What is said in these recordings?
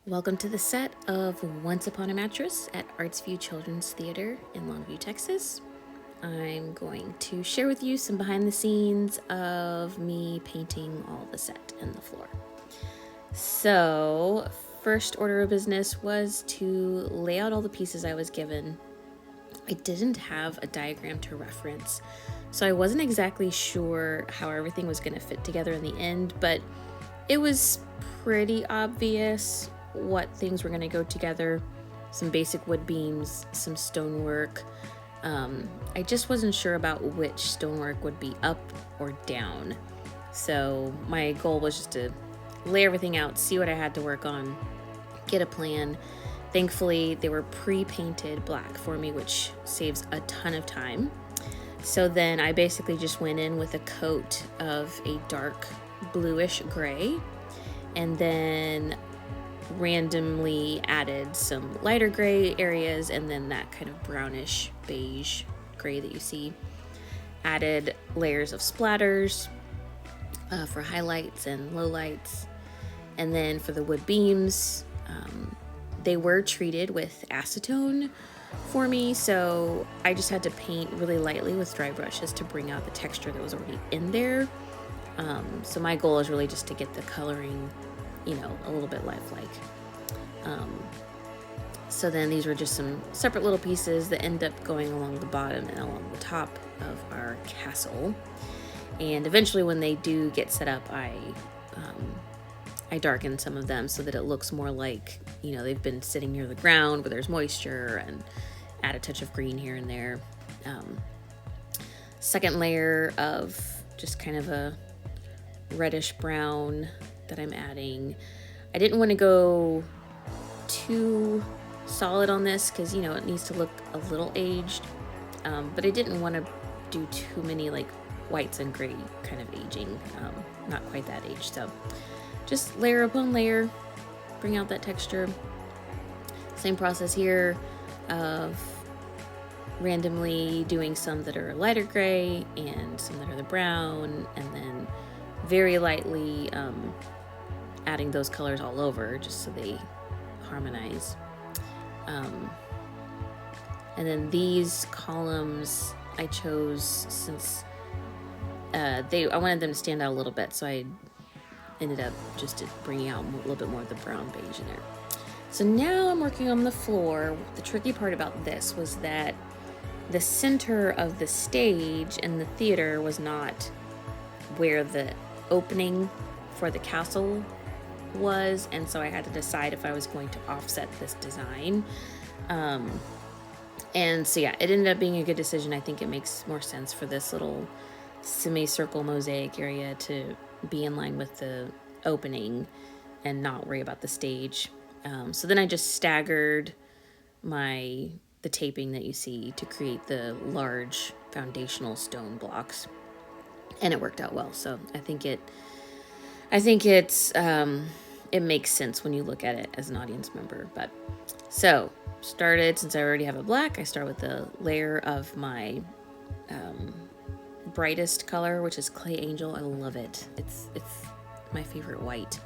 Welcome to the set of Once Upon a Mattress at Artsview Children's Theater in Longview, Texas. I'm going to share with you some behind the scenes of me painting all the set and the floor. So, first order of business was to lay out all the pieces I was given. I didn't have a diagram to reference, so I wasn't exactly sure how everything was going to fit together in the end, but it was pretty obvious what things were going to go together. Some basic wood beams, some stonework. I just wasn't sure about which stonework would be up or down. So my goal was just to lay everything out, see what I had to work on, get a plan. Thankfully, they were pre-painted black for me, which saves a ton of time. So then I basically just went in with a coat of a dark bluish gray, and then randomly added some lighter gray areas, and then that kind of brownish beige gray that you see. Added layers of splatters for highlights and lowlights. And then for the wood beams, they were treated with acetone for me, so I just had to paint really lightly with dry brushes to bring out the texture that was already in there. So my goal is really just to get the coloring, a little bit lifelike. So then these were just some separate little pieces that end up going along the bottom and along the top of our castle. And eventually when they do get set up, I darken some of them so that it looks more like, they've been sitting near the ground where there's moisture, and add a touch of green here and there. Second layer of just kind of a reddish brown that I'm adding. I didn't want to go too solid on this because, it needs to look a little aged, but I didn't want to do too many whites and gray kind of aging, not quite that age. So just layer upon layer, bring out that texture. Same process here of randomly doing some that are lighter gray and some that are the brown, and then very lightly adding those colors all over just so they harmonize. And then these columns I chose since I wanted them to stand out a little bit, so I ended up just bringing out a little bit more of the brown beige in there. So now I'm working on the floor. The tricky part about this was that the center of the stage in the theater was not where the opening for the castle was, and so I had to decide if I was going to offset this design. And so yeah, it ended up being a good decision. I think it makes more sense for this little semicircle mosaic area to be in line with the opening and not worry about the stage. So then I just staggered the taping that you see to create the large foundational stone blocks, and it worked out well. So I think it makes sense when you look at it as an audience member. But so since I already have a black, I start with the layer of my brightest color, which is Clay Angel. I love it. It's my favorite white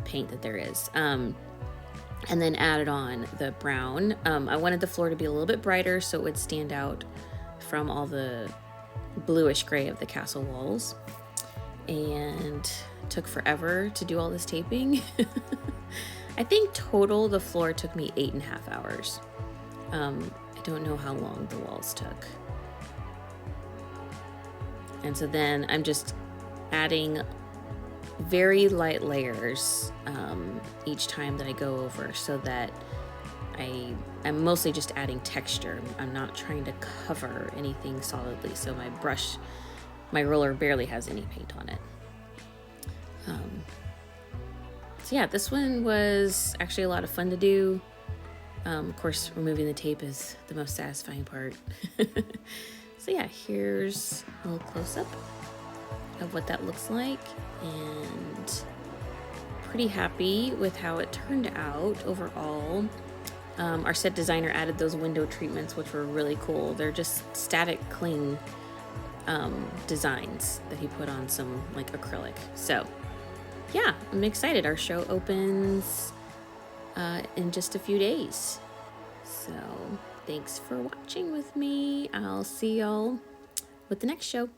paint that there is. And then added on the brown. I wanted the floor to be a little bit brighter so it would stand out from all the bluish gray of the castle walls. And took forever to do all this taping. I think total the floor took me 8.5 hours. I don't know how long the walls took. And so then I'm just adding very light layers each time that I go over, so that I'm mostly just adding texture. I'm not trying to cover anything solidly, so my roller barely has any paint on it. So yeah, this one was actually a lot of fun to do. Of course, removing the tape is the most satisfying part. So yeah, here's a little close-up of what that looks like, and pretty happy with how it turned out overall. Our set designer added those window treatments, which were really cool. They're just static cling designs that he put on some acrylic. So yeah, I'm excited. Our show opens in just a few days. So thanks for watching with me. I'll see y'all with the next show.